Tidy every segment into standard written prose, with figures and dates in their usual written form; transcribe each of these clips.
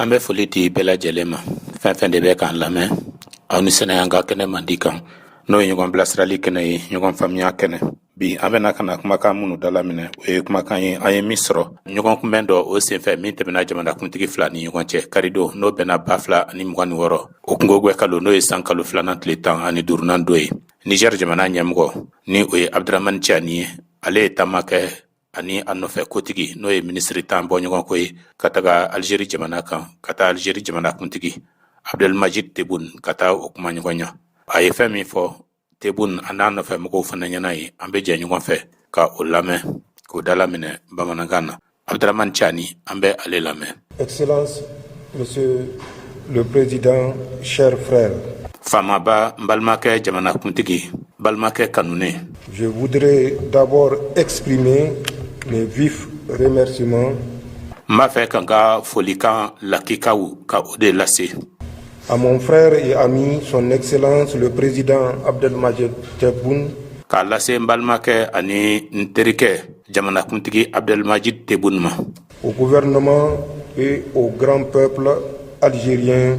An bɛ foli di bɛɛ lajɛlen ma fɛn fɛn de bɛ k'an lamɛn aw ni sɛnɛ an ka kɛnɛ man di kan n'o ye ɲɔgɔn bilasirali kɛnɛ ye ɲɔgɔn faamuya kɛnɛ bi an bɛna ka na kumakan minnu dalaminɛ o ye kumakan ye an ye min sɔrɔ ɲɔgɔn kunbɛn dɔ o senfɛ min tɛmɛna jamanakuntigi fila ni ɲɔgɔn cɛ karido n'o bɛnna 2026 o kungogoɛ kalo n'o ye san kalo filanan tile 15 do ye Niger jamana ɲɛmɔgɔ ni o ye Abdramane Tiani ye ale ye taama kɛ ani a nɔfɛ kotigi n'o ye minisiri tan bɔ ɲɔgɔn ko ye ka taga Algérie jamana kan ka taa Algérie jamana kuntigi Abdelmajid Tebboune ka taa o kuma ɲɔgɔn ɲa a ye fɛn min fɔ Tebboune a n'a nɔfɛ mɔgɔw fana ɲɛna ye an bɛ jɛ ɲɔgɔn fɛ ka o lamɛn k'o dalaminɛ bamanankan na Abdramane Tiani an bɛ ale lamɛn. Excellence, Monsieur le Président, chers frères. Famaba n balimakɛ jamana kuntigi balimakɛ kanunen. Je voudrais d'abord exprimer mes vifs remerciements n b'a fɛ ka n ka folikan lakikaw ka o de lase à mon frère et ami, son Excellence le Président Abdelmajid Tebboune, k'a lase n balimakɛ ani n terikɛ jamanakuntigi Abdelmajid Tebboune ma, au gouvernement et au grand peuple algérien,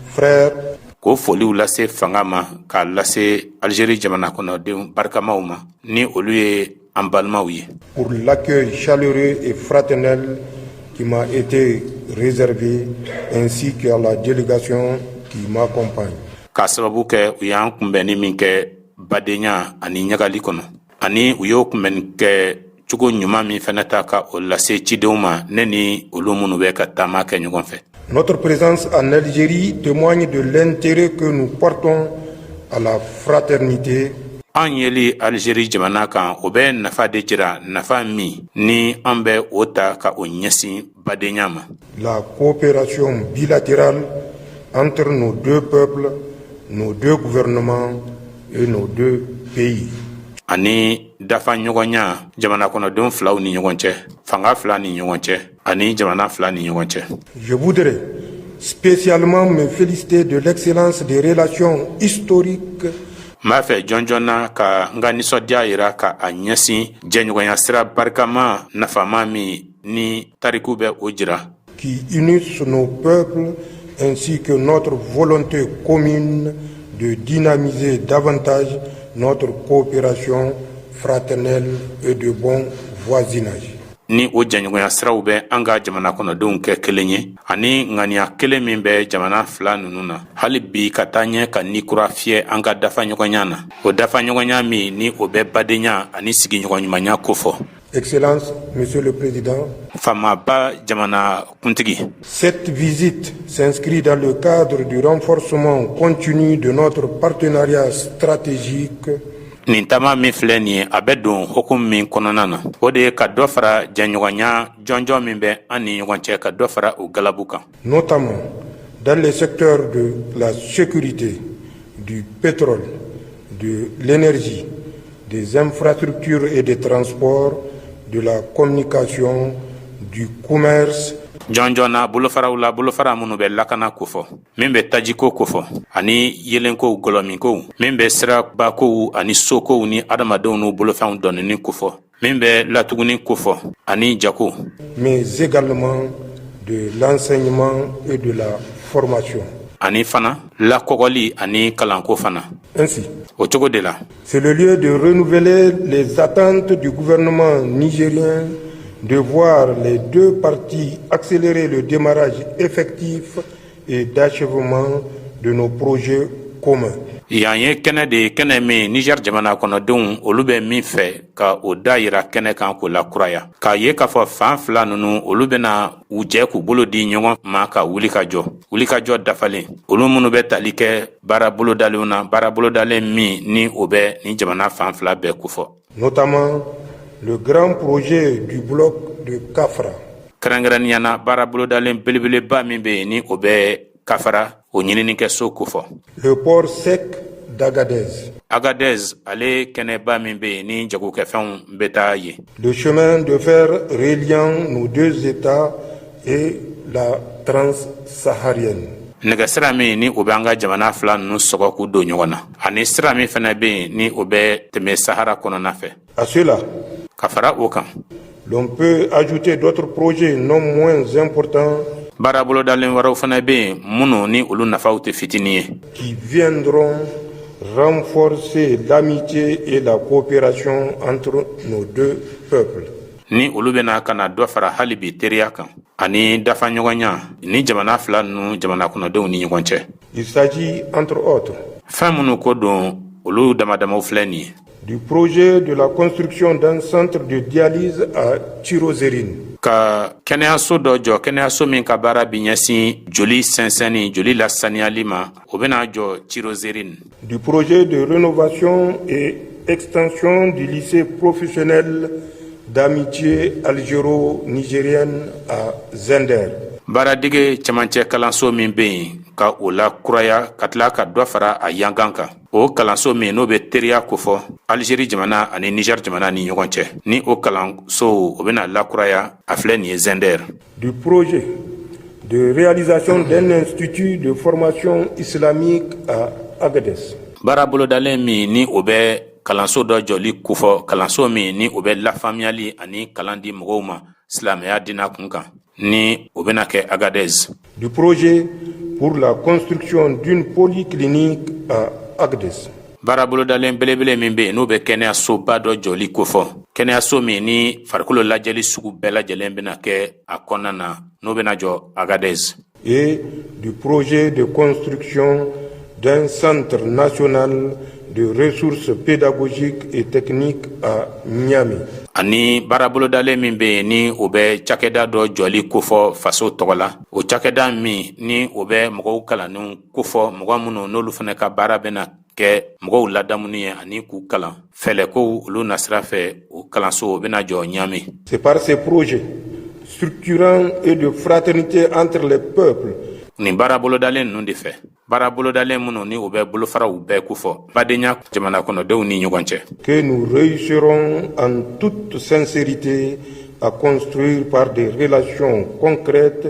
frères, k'o foliw lase fanga ma k'a lase Algérie jamana kɔnɔdenw barikamaw ma ni olu ye an balimaw ye, pour l'accueil chaleureux et fraternel qui m'a été réservé, ainsi qu'à la délégation qui m'accompagne. k'a sababu kɛ u y'an kunbɛnni min kɛ badenya ani ɲagali kɔnɔ ani u y'o kunbɛnni kɛ cogo ɲuman min fɛnɛ ta ka o lase cidenw ma ne ni olu minnu bɛ ka taama kɛ ɲɔgɔn fɛ. Notre présence en Algérie témoigne de l'intérêt que nous portons à la fraternité. An yeli Algérie jamana kan o bɛ nafa de jira nafa min ni an bɛ o ta ka o ɲɛsin badenya ma. La coopération bilatérale entre nos deux peuples, nos deux gouvernements et nos deux pays. Ani dafa ɲɔgɔnya jamana kɔnɔdenw filaw ni ɲɔgɔn cɛ, fanga fila ni ɲɔgɔn cɛ, ani jamana fila ni ɲɔgɔn cɛ. Je voudrais spécialement me féliciter de l'excellence des relations historiques. N b'a fɛ jɔnjɔnna ka n ka nisɔndiya yira ka a ɲɛsin jɛɲɔgɔnya sira barikama nafama min ni tariku bɛ o jira. Qui unissent nos peuples ainsi que notre volonté commune de dynamiser davantage notre coopération fraternelle et de bon voisinage. Ni o jɛɲɔgɔnya siraw bɛ an ka jamana kɔnɔdenw kɛ kelen ye ani ŋaniya kelen min bɛ jamana fila ninnu na hali bi ka taa ɲɛ ka ni kura fiyɛ an ka dafa ɲɔgɔnya na o dafa ɲɔgɔnya min ni o bɛ badenya ani sigiɲɔgɔnɲumanya kofɔ. Excellence, Monsieur le Président, Famaba jamana kuntigi. Cette visite s'inscrit dans le cadre du renforcement continu de notre partenariat stratégique. Nin taama min filɛ nin ye a bɛ don hukumu min kɔnɔna na o de ye ka dɔ fara jɛɲɔgɔnya jɔnjɔn min bɛ an ni ɲɔgɔn cɛ ka dɔ fara o galabu kan. Notamment dans les secteurs de la sécurité, du pétrole, de l'énergie, des infrastructures et des transports, de la communication, du commerce. Jɔnjɔnna bolofaraw la bolofara minnu bɛ lakana kofɔ min bɛ tajiko kofɔ ani yelenkow gɔlɔminkow min bɛ sirabakow ani sokow ni adamadenw n'u bolofɛnw dɔnni kofɔ min bɛ latuguni kofɔ ani jako. Mais également de l'enseignement et de la formation. Ani fana lakɔgɔli ani kalanko fana. Ainsi, o cogo de la. C'est le lieu de renouveler les attentes du gouvernement nigérien de voir les deux parties accélérer le démarrage effectif et d'achèvement de nos projets communs. Yan ye kɛnɛ de ye kɛnɛ min Niger jamana kɔnɔdenw olu bɛ min fɛ ka o da yira kɛnɛ kan k'o lakuraya k'a ye k'a fɔ fan fila ninnu olu bɛna u jɛ k'u bolo di ɲɔgɔn ma ka wulikajɔ dafalen olu minnu bɛ tali kɛ baara bolodalenw na baara bolodalen min ni o bɛ ni jamana fan fila bɛɛ kofɔ. Notamment le grand projet du bloc de Kafra. Kɛrɛnkɛrɛnniyana baara bolodalen belebeleba min bɛ yen ni o bɛ Kafara o ɲininikɛso kofɔ. Le port sec d'Agadez. Agadez ale kɛnɛba min bɛ yen ni jagokɛfɛnw bɛ taa ye. Le chemin de fer reliant nos deux États et la transsaharienne. Nɛgɛsira min ni o bɛ an ka jamana fila ninnu sɔgɔ k'u don ɲɔgɔn na ani sira min fana bɛ yen ni o bɛ tɛmɛ Sahara kɔnɔna fɛ. À cela, ka fara o kan. L'on peut ajouter d'autres projets non moins importants. bara bolodalen waraw fana be munu ni olu nafaw te fitini ye qui viendront renforcer l'amitié et la coopération entre nos deux peuples. ni olu bena kana dɔ fara hali bi teriya kan ani dafa ɲɔgɔnya ni jamana fila nu jamana kɔnɔdenw ni ɲɔgɔn cɛ. Il s'agit entre autres fɛn minnu ko don olu damadamaw filɛ nin ye du projet de la construction d'un centre de dialyse à Chirozérine, ka kɛnɛyaso dɔ jɔ kɛnɛyaso min ka baara bi ɲɛsin joli sɛnsɛnni joli lasaniyali ma o bena jɔ Chirozérine. du projet de rénovation et extension du lycée professionnel d'amitié algéro-nigérienne à Zender. baaradege cɛmancɛ kalanso min be yen ka o la kuraya ka tila ka dɔ fara a yankan kan o kalanso min n'o be teriya kofɔ Algérie jamana ani Niger jamana ni ɲɔgɔn cɛ ni o kalanso o bena lakuraya a filɛ nin ye Zender. Du projet de réalisation d'un institut de formation islamique à Agadez. baara bolodalen min ni o bɛ kalanso dɔ jɔli kofɔ kalanso min ni o bɛ lafaamuyali ani kalan di mɔgɔw ma silamɛya dina kun kan ni o bena kɛ Agadez. Du projet pour la construction d'une polyclinique à Agadez. baara bolodalen belebele min be yen n'o bɛ kɛnɛyasoba dɔ jɔli kofɔ kɛnɛyaso min ni farikolo lajɛli sugu bɛɛ lajɛlen bena kɛ a kɔnɔna na n'o bena jɔ Agadez. Et du projet de construction d'un centre national de ressources pédagogiques et techniques à Niamey. ani baara bolodalen min be yen ni o bɛ cakɛda dɔ jɔli kofɔ faso tɔgɔ la o cakɛda min ni o bɛ mɔgɔw kalanninw kofɔ mɔgɔ minnu n'olu fana ka baara bena kɛ mɔgɔw ladamuni ye ani k'u kalan fɛlɛkow olu nasira fɛ o kalanso o bena jɔ Niamey. C'est par ces projets structurants et de fraternité entre les peuples nin baara bolodalen ninnu de fɛ baara bolodalen minnu ni o bɛ bolofaraw bɛɛ kofɔ badenya jamana kɔnɔdenw ni ɲɔgɔn cɛ que nous réussirons en toute sincérité à construire par des relations concrètes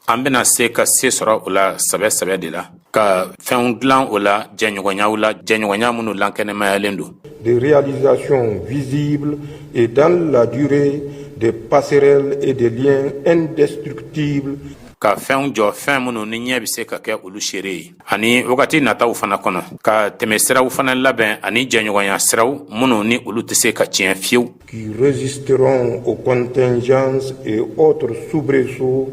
an bena se ka se sɔrɔ o la sɛbɛ de la ka fɛnw dilan o la jɛɲɔgɔnya minnu lankɛnɛmayalen don des réalisations visibles et dans la durée des passerelles et des liens indestructibles ka fɛnw jɔ fɛn minnu ni ɲɛ be se ka kɛ olu seere ye ani wagati nataw fana kɔnɔ ka tɛmɛ siraw fana labɛn ani jɛɲɔgɔnya siraw minnu ni olu tɛ se ka tiɲɛ fiyewu qui résisteront aux contingences et autres soubresauts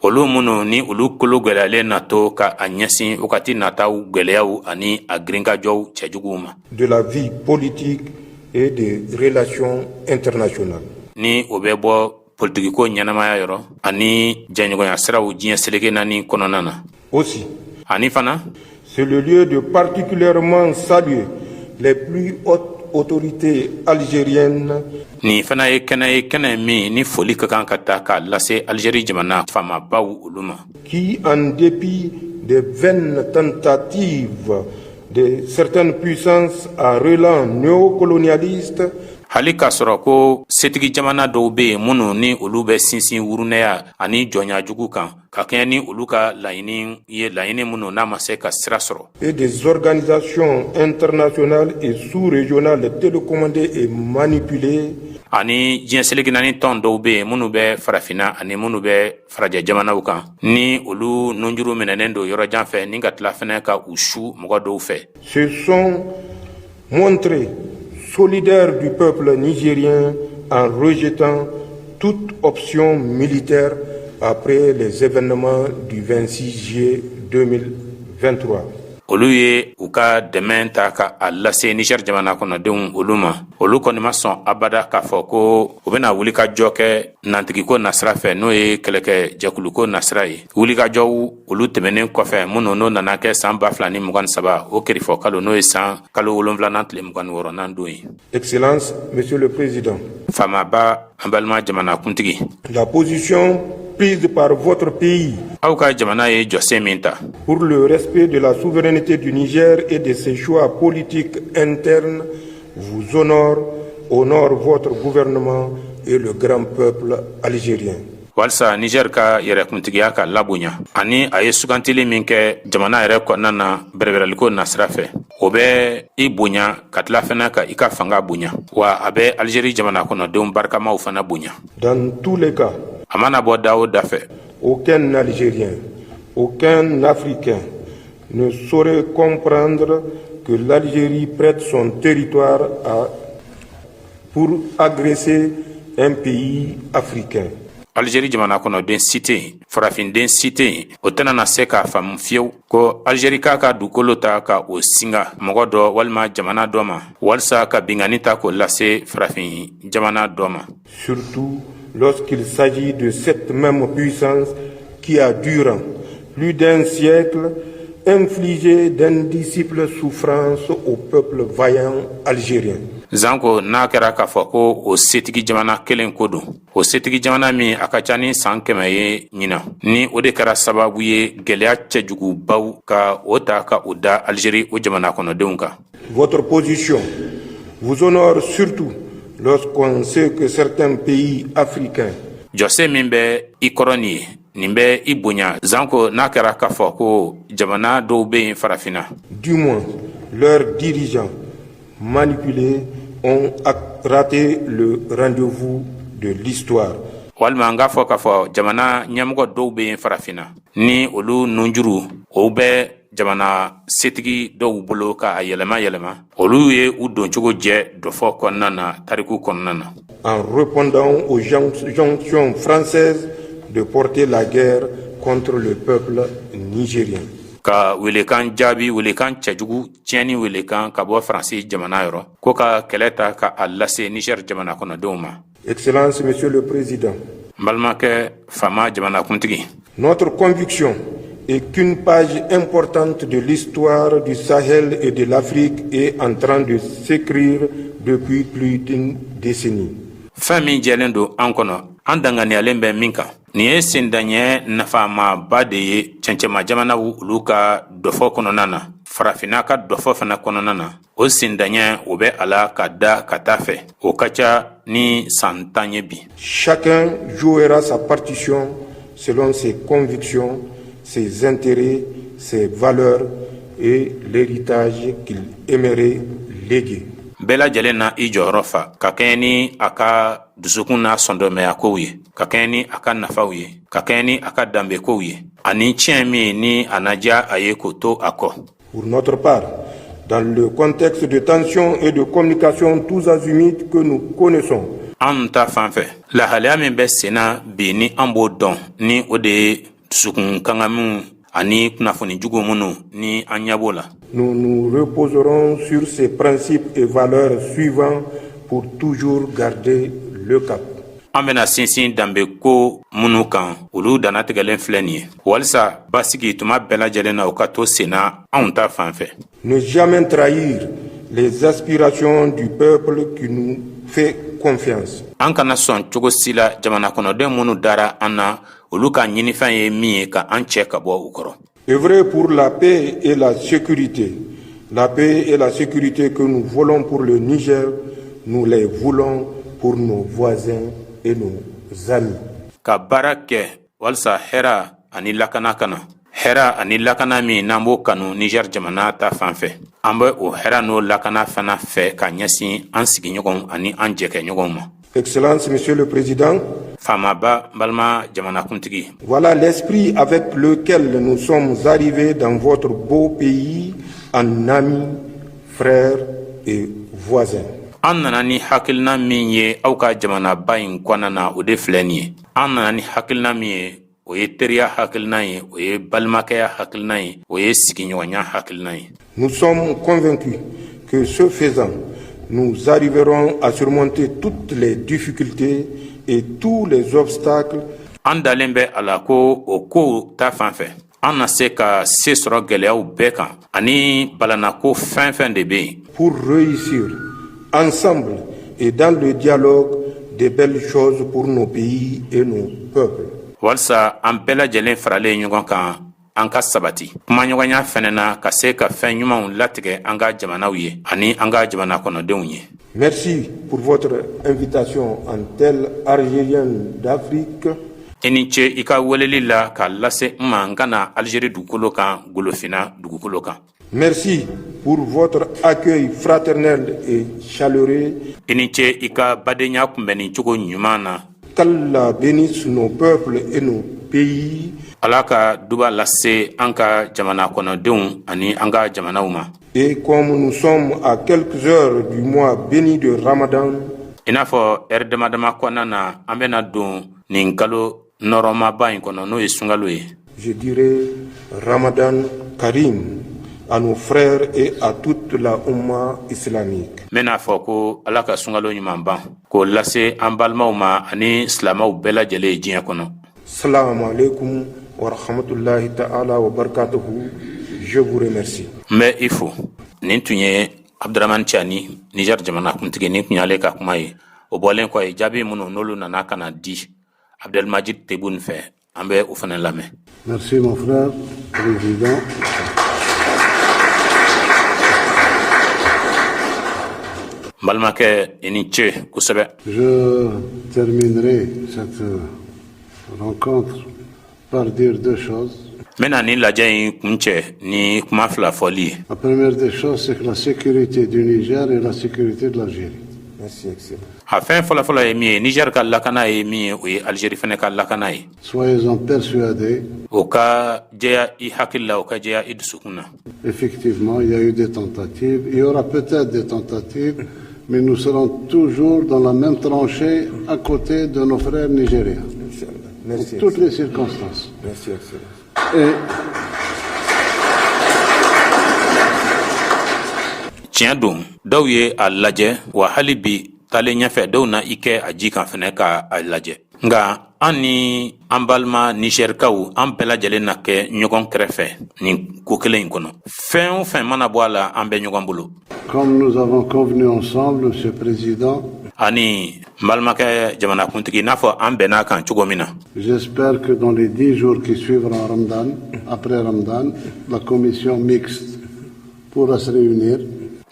olu minnu ni olu kolo gwɛlɛyalen nato ka a ɲɛsin wagati nataw gwɛlɛyaw ani a girinkajɔw cɛjuguw ma de la vie politique et des relations internationales. ni o bɛ bɔ politigiko ɲɛnamaya yɔrɔ ani jɛɲɔgɔnya siraw diɲɛ seleke naani kɔnɔna na. Aussi, ani fana c'est le lieu de particulièrement saluer les plus hautes autorités algériennes ni fana ye kɛnɛ min ni foli ka kan ka ta k'a lase Algérie jamana faamabaw olu ma qui, en dépit des vaines tentatives de certaines puissances à relents néocolonialistes, hali k'a sɔrɔ ko setigi jamana dɔw be yen minnu ni olu bɛ sinsin wurunɛya ani jɔnyajugu kan ka kɛɲɛ ni olu ka laɲini ye laɲini minnu n'a ma se ka sira sɔrɔ et des organisations internationales et sous-régionales télécommandées et manipulées, ani diɲɛ seleki naani tɔn dɔw be yen minnu bɛ farafina ani minnu bɛ farajɛ jamanaw kan ni olu nunjuru minɛnen don yɔrɔ jan fɛ ni ka tila fɛnɛ ka u su mɔgɔ dɔw fɛ se sont montrés solidaires du peuple nigérien en rejetant toute option militaire après les événements du 26 juillet 2023. olu ye u ka dɛmɛ ta ka a lase Niger jamana kɔnɔdenw olu ma olu kɔni ma sɔn abada k'a fɔ ko u bena wuli ka jɔ kɛ nantigiko nasira fɛ n'o ye kɛlɛkɛ jɛkuluko nasira ye wulikajɔw olu tɛmɛnen kɔfɛ minnu n'o nana kɛ san 2023 o kɛrifɔ kalo n'o ye san kalo 7 tile 26 don ye. Excellence, Monsieur le Président, faamaba an balima jamana kuntigi la position prise par votre pays aw ka jamana ye jɔsen min ta pour le respect de la souveraineté du Niger et de ses choix politiques internes vous honore votre gouvernement et le grand peuple algérien. walisa Niger ka yɛrɛkuntigiya ka labonya ani a ye sugantili min kɛ jamana yɛrɛ kɔnɔna na bɛrɛbɛrɛliko nasira fɛ o bɛ i bonya ka tila fana ka i ka fanga bonya wa a bɛ Algérie jamana kɔnɔdenw barikamaw fana bonya. Dans tous les cas, a mana bɔ da o da fɛ aucun Algérien, aucun Africain ne saurait comprendre que l'Algérie prête son territoire pour agresser un pays africain. Algérie jamana kono den cité farafin den cité o tana na se ka fam fiew ko Algérie ka dukolo ta ka o singa mogodo walma jamana doma walsa ka bingani ta ko lase farafin jamana doma, surtout lorsqu'il s'agit de cette même puissance qui a durant plus d'un siècle infligé d'indicibles souffrances au peuple vaillant algérien. Zanko na kɛra k'a fɔ ko o setigi jamana kelen ko don, o setigi jamana min a ka ca ni san 100 ye ɲina ni o de kɛra sababu ye gɛlɛya cɛjugubaw ka o ta ka o da Algérie o jamana kɔnɔdenw kan. Votre position vous honore surtout lorsqu'on sait que certains pays africains jɔse min bɛ i kɔrɔ nin ye nin bɛ i bonya. Zanko n'a kɛra k'a fɔ ko jamana dɔw bɛ yen farafina, du moins leurs dirigeants manipulés ont raté le rendez-vous de l'histoire. walima n k'a fɔ k'a fɔ jamana ɲɛmɔgɔ dɔw bɛ yen farafina ni olu nunjuru o bɛ jamana setigi dɔw bolo ka yɛlɛma olu ye u doncogo jɛ dɔfɔ kɔnɔna na tariku kɔnɔna na. En répondant aux injonctions françaises de porter la guerre contre le peuple nigérien. Ka welekan jaabi welekan cɛjugu tiɲɛni welekan ka bɔ Faransi jamana yɔrɔ ko ka kɛlɛ ta ka a lase Niger jamana kɔnɔdenw ma. Excellence, Monsieur le Président. N balimakɛ fama jamanakuntigi. Notre conviction est qu'une page importante de l'histoire du Sahel et de l'Afrique est en train de s'écrire depuis plus d'une décennie. Fɛn min jɛlen don an kɔnɔ an danganiyalen bɛ min kan nin ye sendaɲɛ nafamaba de ye cɛncɛma jamanaw olu ka dɔfɔ kɔnɔna na farafina ka dɔfɔ fana kɔnɔna na. O sendaɲɛ o bɛ a la ka da ka taa fɛ o ka ca ni san 10 ye bi. Chacun jouera sa partition selon ses convictions, ses intérêts, ses valeurs et l'héritage qu'il aimerait léguer. Bɛɛ lajɛlen na i jɔyɔrɔ fa ka kɛɲɛ ni a ka dusukun n'a sɔndɔmɛya kow ye, ka kɛɲɛ ni a ka nafaw ye, ka kɛɲɛ ni a ka danbe kow ye, ani tiɲɛ min ni a naja a ye k'o to a kɔ. Pour notre part, dans le contexte de tension et de communication tous azimuts que nous connaissons, an ta fan fɛ lahalaya min bɛ senna bi ni an b'o dɔn ni o de ye dusukun kangaminw ani kunnafoni jugu minnu ni an ɲɛ b'o la. Nous nous reposerons sur ces principes et valeurs suivants pour toujours garder le cap. An bɛna sinsin danbe ko minnu kan olu danatigɛlen filɛ nin ye walisa basigi tuma bɛɛ lajɛlen na o ka to senna anw ta fan fɛ. Ne jamais trahir les aspirations du peuple qui nous fait confiance. An kana sɔn cogo si la jamana kɔnɔden minnu dara an na olu ka ɲinifɛn ye min ye ka an cɛ ka bɔ u kɔrɔ. Œuvrer pour la paix et la sécurité. La paix et la sécurité que nous voulons pour le Niger, nous les voulons pour nos voisins et nos amis. Ka baara kɛ walasa hɛra ani lakana kana. Hɛra ani lakana min n'an b'o kanu Niger jamana ta fan fɛ. An bɛ o hɛra n'o lakana fana fɛ ka ɲɛsin an sigiɲɔgɔnw ani an jɛkɛɲɔgɔnw ma. Excellence, Monsieur le Président. Famaba balma jamanakuntigi. Voilà l'esprit avec lequel nous sommes arrivés dans votre beau pays en amis, frères et voisins. An nana ni hakilina min ye aw ka jamanaba in kɔnɔna na o de filɛ nin ye. An nana ni hakilina min ye o ye teriya hakilina ye, o ye balimakɛya hakilina ye, o ye sigiɲɔgɔnya hakilina ye. Nous sommes convaincus que ce faisant, nous arriverons à surmonter toutes les difficultés et tous les obstacles. An dalen bɛ a la ko o ko ta fan fɛ an na se ka se sɔrɔ gɛlɛyaw bɛɛ kan ani balanako fɛn fɛn de bɛ yen. Pour réussir ensemble et dans le dialogue de belles choses pour nos pays et nos peuples. Walsa an bɛɛ lajɛlen faralen ɲɔgɔn kan an ka sabati kumaɲɔgɔnya fɛnɛ na ka se ka fɛn ɲumanw latigɛ an ka jamanaw ye ani an ka jamana kɔnɔdenw ye. Merci pour votre invitation en tel Algérien d'Afrique. I ni ce i ka weleli la ka lase n ma n kana Algérie dugukolo kan golofina dugukolo kan. Merci pour votre accueil fraternel et chaleureux. I ni ce i ka badenya kunbɛnni cogo ɲuman na. Qu'Allah bénisse nos peuples et nos pays. Ala ka duba lase an ka jamana kɔnɔdenw ani an ka jamanaw ma. Et comme nous sommes à quelques heures du mois béni de Ramadan, I n'a fɔ ɛri dama dama kɔnɔna na an bɛna don nin kalo nɔrɔmaba in kɔnɔ n'o ye sunkalo ye. je dirais Ramadan Karim à nos frères et à toute la Oumma islamique. N bɛna fɔ ko Ala ka sunkalo ɲuman ban k'o lase an balimaw ma ani silamɛw bɛɛ lajɛlen ye diɲɛ kɔnɔ. Salamu alaikum wa rahmatullahi ta'ala wa barakatuhu. Je vous remercie. N bɛ i fo. Nin tun ye Abdramane Tiani, Niger jamana kuntigi, nin tun y'ale ka kuma ye. O bɔlen kɔ ye jaabi minnu n'olu nana ka na di Abdelmajid Tebboune fɛ, an bɛ o fana lamɛn. Merci mon frère, président. N balimakɛ i ni ce kosɛbɛ. Je terminerai cette rencontre par dire deux choses. N bɛna nin lajɛ in kun cɛ ni kuma fila fɔli ye. La première des choses, c'est que la sécurité du Niger et la sécurité de l'Algérie. Merci, excellent. A fɛn fɔlɔfɔlɔ ye min ye Niger ka lakana ye min ye o ye Algérie fana ka lakana ye. Soyez-en persuadés. O ka jɛya i hakili la, o ka jɛya i dusukun na. Effectivement, il y a eu des tentatives. Il y aura peut-être des tentatives, mais nous serons toujours dans la même tranchée à côté de nos frères nigériens. Merci, Dans toutes les circonstances. Merci, excellent. Et Tiɲɛ don dɔw ye a lajɛ wa hali bi taalen ɲɛfɛ dɔw na i kɛ a ji kan fɛnɛ ka a lajɛ. Nka an ni an balima Nigɛrikaw an bɛɛ lajɛlen na kɛ ɲɔgɔn kɛrɛfɛ nin ko kelen in kɔnɔ. Fɛn o fɛn mana bɔ a la an bɛ ɲɔgɔn bolo. comme nous avons convenu ensemble, Monsieur le Président, Ani n balimakɛ jamanakuntigi i n'a fɔ an bɛn'a kan cogo min na. j'espère que dans les 10 jours qui suivront Ramadan, après Ramadan, la commission mixte pourra se réunir.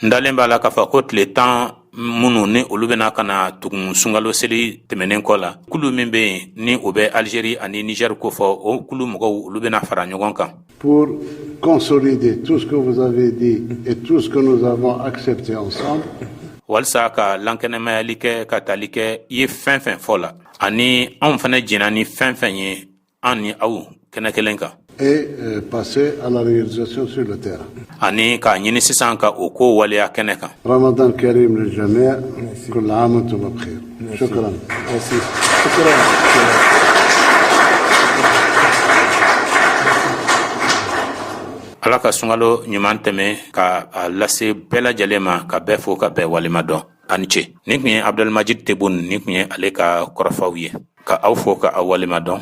N dalen b'a la k'a fɔ ko tile 10 minnu ni olu bɛna ka na tugun sunkalo seli tɛmɛnen kɔ la, kulu min bɛ yen ni o bɛ Algérie ani Niger ko fɔ o kulu mɔgɔw olu bɛna fara ɲɔgɔn kan. Pour consolider tout ce que vous avez dit et tout ce que nous avons accepté ensemble. Walisa ka lankɛnɛmayali kɛ ka tali kɛ I ye fɛn fɛn fɔ la ani anw fana jɛnna ni fɛn fɛn ye an ni aw kɛnɛ kelen kan. Et passer à la réalisation sur le terrain. Ani k'a ɲini sisan ka o ko waleya kɛnɛ kan. Ramadan Karim للجميع كل عام وانتم بخير. شكرا. Merci. Shukran. Ala ka sunkalo ɲuman tɛmɛ ka a lase bɛɛ lajɛlen ma ka bɛɛ fo ka bɛɛ walima dɔn. A ni ce. Nin tun ye Abdelmajid Tebboune, nin tun ye ale ka kɔrɔfɔw ye. Ka aw fo ka aw walima dɔn.